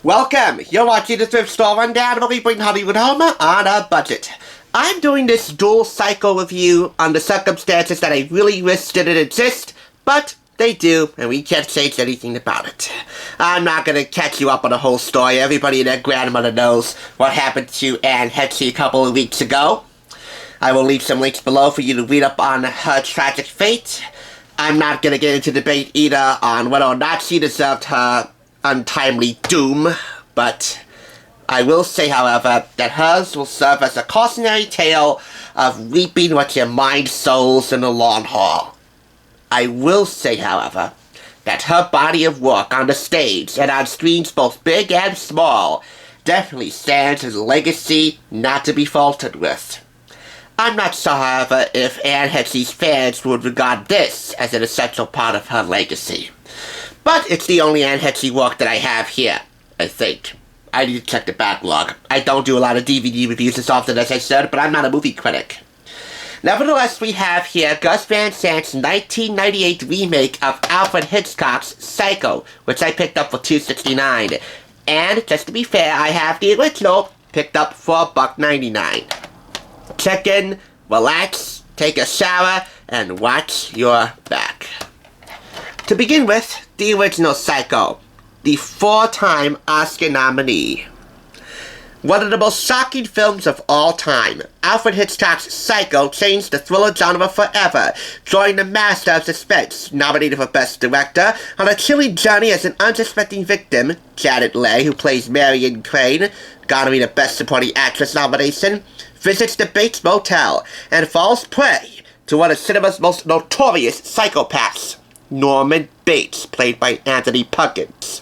Welcome! You're watching the Thrift Store Rundown, where we bring Hollywood home on a budget. I'm doing this dual cycle review under circumstances that I really wish didn't exist, but they do, and we can't change anything about it. I'm not gonna catch you up on the whole story. Everybody and their grandmother knows what happened to Anne Heche a couple of weeks ago. I will leave some links below for you to read up on her tragic fate. I'm not gonna get into debate either on whether or not she deserved her untimely doom, but I will say, however, that hers will serve as a cautionary tale of reaping what your mind sows in the long haul. I will say, however, that her body of work on the stage and on screens both big and small definitely stands as a legacy not to be faltered with. I'm not sure, however, if Anne Heche's fans would regard this as an essential part of her legacy. But it's the only Anne Heche work that I have here, I think. I need to check the backlog. I don't do a lot of DVD reviews as often as I should, but I'm not a movie critic. Nevertheless, we have here Gus Van Sant's 1998 remake of Alfred Hitchcock's Psycho, which I picked up for $2.69. And, just to be fair, I have the original picked up for $1.99. Check in, relax, take a shower, and watch your back. To begin with, the original Psycho, the 4-time Oscar nominee. One of the most shocking films of all time, Alfred Hitchcock's Psycho changed the thriller genre forever, drawing the master of suspense, nominated for Best Director, on a chilling journey as an unsuspecting victim, Janet Leigh, who plays Marion Crane, garnering the Best Supporting Actress nomination, visits the Bates Motel, and falls prey to one of cinema's most notorious psychopaths, Norman Bates, played by Anthony Perkins.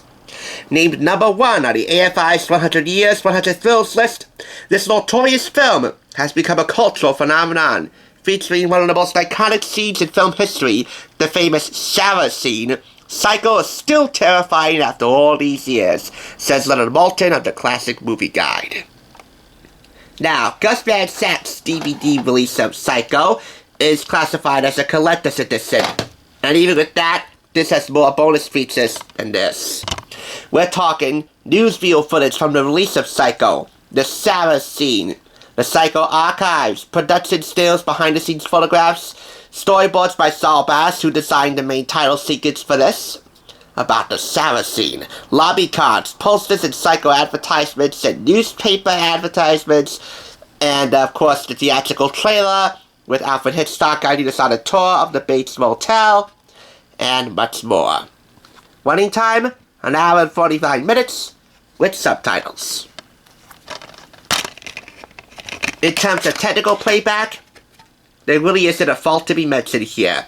Named number 1 on the AFI's 100 Years, 100 Thrills list, this notorious film has become a cultural phenomenon, featuring one of the most iconic scenes in film history, the famous shower scene. Psycho is still terrifying after all these years, says Leonard Moulton of the Classic Movie Guide. Now, Gus Van Sant's DVD release of Psycho is classified as a collector's edition. And even with that, this has more bonus features than this. We're talking newsreel footage from the release of Psycho, the shower scene, the Psycho archives, production stills, behind-the-scenes photographs, storyboards by Saul Bass, who designed the main title sequence for this, about the shower scene, lobby cards, posters and Psycho advertisements and newspaper advertisements, and of course the theatrical trailer with Alfred Hitchcock guiding us on a tour of the Bates Motel, and much more. Running time, 1 hour and 45 minutes, with subtitles. In terms of technical playback, there really isn't a fault to be mentioned here.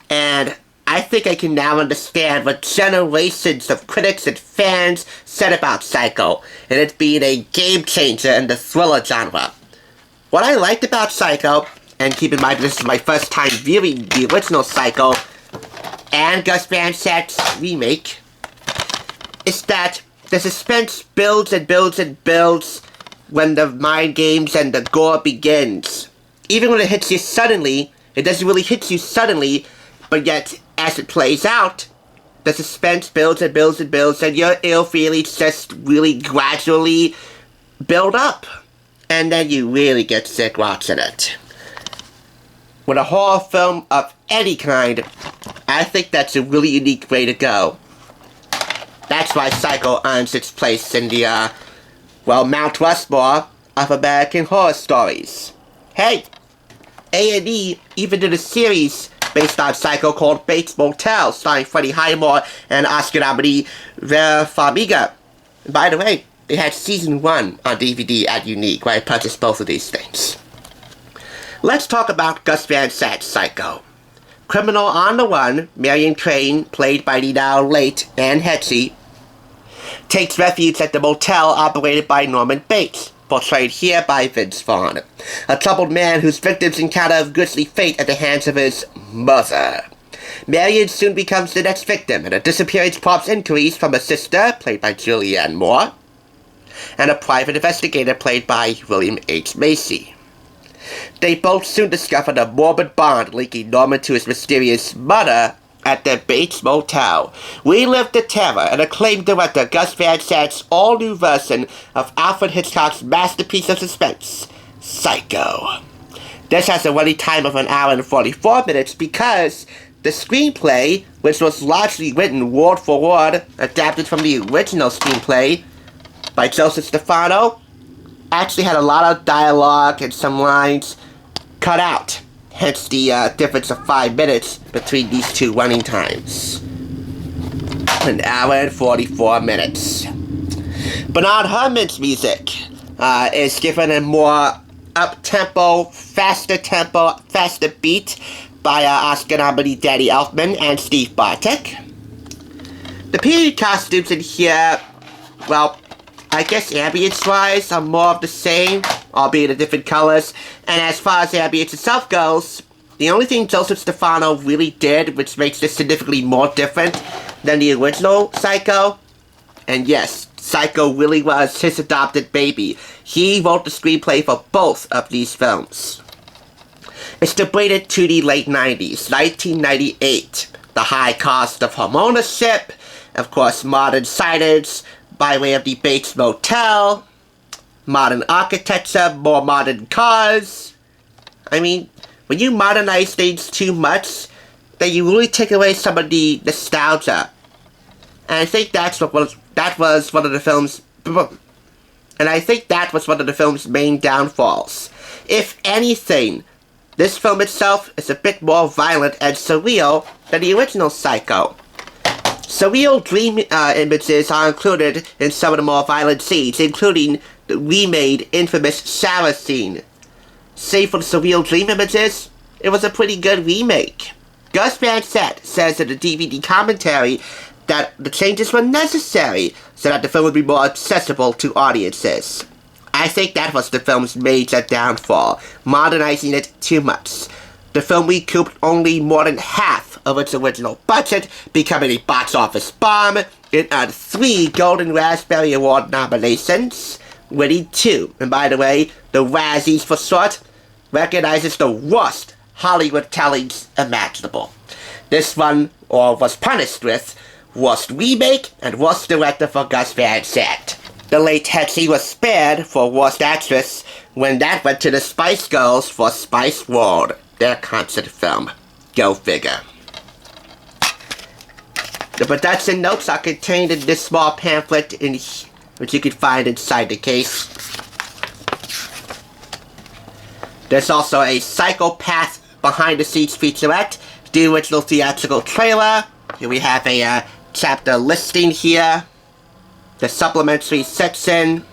And I think I can now understand what generations of critics and fans said about Psycho, and it being a game changer in the thriller genre. What I liked about Psycho, and keep in mind this is my first time viewing the original Psycho and Gus Van Sant's remake, is that the suspense builds and builds and builds when the mind games and the gore begins. Even when it hits you suddenly, it doesn't really hit you suddenly, but yet, as it plays out, the suspense builds and builds and builds, and your ill feelings just really gradually build up. And then you really get sick watching it. With a horror film of any kind, I think that's a really unique way to go. That's why Psycho earns its place in the, Mount Rushmore of American horror stories. Hey, A&E even did a series based on Psycho called Bates Motel, starring Freddie Highmore and Oscar nominee Vera Farmiga. By the way, they had season 1 on DVD at Unique, where I purchased both of these things. Let's talk about Gus Van Sant's Psycho. Criminal on the run, Marion Crane, played by the now late Anne Heche, takes refuge at the motel operated by Norman Bates, portrayed here by Vince Vaughn, a troubled man whose victims encounter a grisly fate at the hands of his mother. Marion soon becomes the next victim, and her disappearance prompts inquiries from a sister, played by Julianne Moore, and a private investigator, played by William H. Macy. They both soon discover a morbid bond linking Norman to his mysterious mother, at the Bates Motel. We lived the terror and acclaimed director Gus Van Sant's all-new version of Alfred Hitchcock's masterpiece of suspense, Psycho. This has a running time of 1 hour and 44 minutes because the screenplay, which was largely written word for word, adapted from the original screenplay by Joseph Stefano, actually had a lot of dialogue and some lines cut out. Hence the difference of 5 minutes between these two running times. 1 hour and 44 minutes. Bernard Herrmann's music is given a more up-tempo, faster beat by Oscar nominee Danny Elfman and Steve Bartek. The period costumes in here, well, I guess ambience-wise are more of the same, albeit in different colors. And as far as ambience itself goes, the only thing Joseph Stefano really did, which makes this significantly more different than the original Psycho, and yes, Psycho really was his adopted baby. He wrote the screenplay for both of these films. It's debated to the late 90s, 1998. The high cost of homeownership, of course modern signage by way of the Bates Motel, modern architecture, more modern cars. I mean, when you modernize things too much, then you really take away some of the nostalgia. And I think that was one of the film's main downfalls. If anything, this film itself is a bit more violent and surreal than the original Psycho. Surreal dream images are included in some of the more violent scenes, including the remade infamous shower scene. Save for the surreal dream images, it was a pretty good remake. Gus Van Sant says in the DVD commentary that the changes were necessary so that the film would be more accessible to audiences. I think that was the film's major downfall, modernizing it too much. The film recouped only more than half of its original budget, becoming a box office bomb. It earned 3 Golden Raspberry Award nominations, winning 2. And by the way, the Razzies for short recognizes the worst Hollywood tellings imaginable. This one, or was punished with, worst remake and worst director for Gus Van Sant. The late Heche was spared for worst actress when that went to the Spice Girls for Spice World, their concert film. Go figure. The production notes are contained in this small pamphlet which you can find inside the case. There's also a Psychopath behind-the-scenes featurette, the original theatrical trailer. Here we have a chapter listing here, the supplementary section,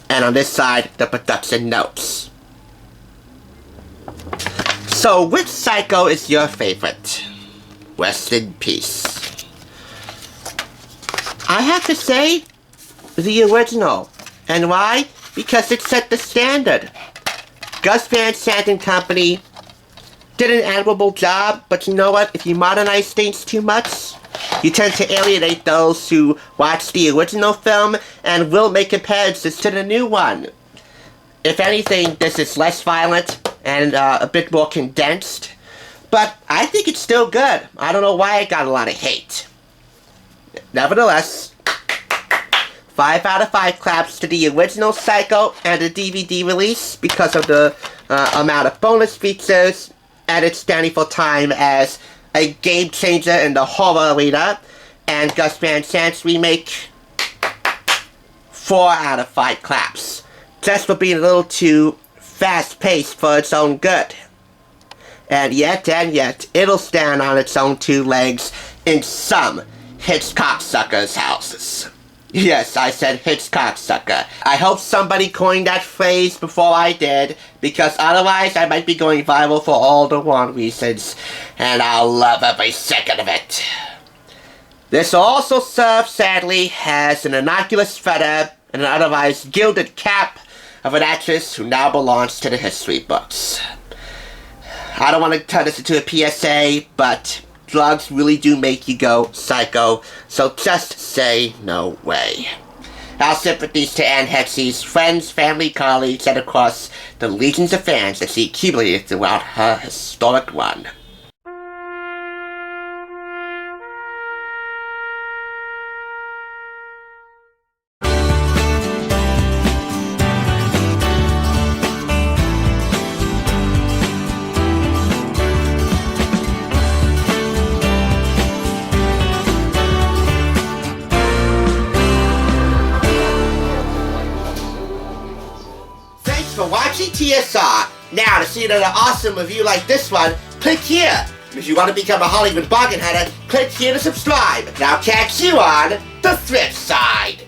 and on this side, the production notes. So, which Psycho is your favorite? Rest in peace. I have to say, the original. And why? Because it set the standard. Gus Van Sant and company did an admirable job, but you know what? If you modernize things too much, you tend to alienate those who watched the original film and will make comparisons to the new one. If anything, this is less violent and a bit more condensed, but I think it's still good. I don't know why it got a lot of hate. Nevertheless, 5 out of 5 claps to the original Psycho and the DVD release because of the amount of bonus features and its standing for time as a game changer in the horror arena, and Gus Van Sant's remake, 4 out of 5 claps, just for being a little too fast-paced for its own good. And yet, it'll stand on its own 2 legs in some Hitchcock suckers' houses. Yes, I said Hitchcock sucker. I hope somebody coined that phrase before I did, because otherwise I might be going viral for all the wrong reasons, and I'll love every second of it. This also serves, sadly, as an innocuous feather and an otherwise gilded cap of an actress who now belongs to the history books. I don't want to turn this into a PSA, but drugs really do make you go psycho, so just say no way. Our sympathies to Anne Heche's friends, family, colleagues, and of course, the legions of fans that she accumulated throughout her historic run. Thanks for watching TSR. Now, to see another awesome review like this one, click here. If you want to become a Hollywood bargain hunter, click here to subscribe. And I'll catch you on the thrift side.